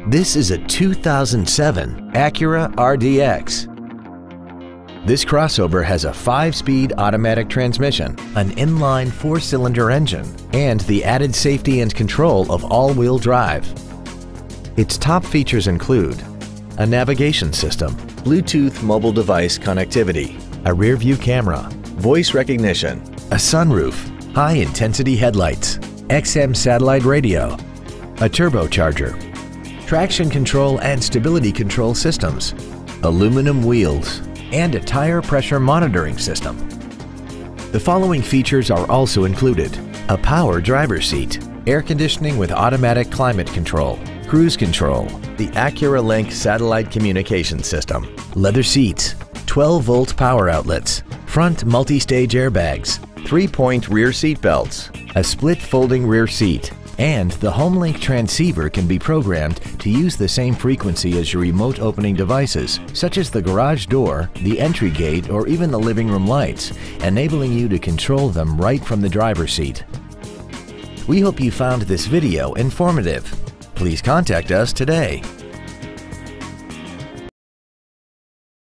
This is a 2007 Acura RDX. This crossover has a 5-speed automatic transmission, an inline 4-cylinder engine, and the added safety and control of all-wheel drive. Its top features include a navigation system, Bluetooth mobile device connectivity, a rear-view camera, voice recognition, a sunroof, high-intensity headlights, XM satellite radio, a turbocharger, traction control and stability control systems, aluminum wheels, and a tire pressure monitoring system. The following features are also included: a power driver's seat, air conditioning with automatic climate control, cruise control, the Acura Link satellite communication system, leather seats, 12-volt power outlets, front multi-stage airbags, 3-point rear seat belts, a split folding rear seat, and the HomeLink transceiver can be programmed to use the same frequency as your remote opening devices, such as the garage door, the entry gate, or even the living room lights, enabling you to control them right from the driver's seat. We hope you found this video informative. Please contact us today.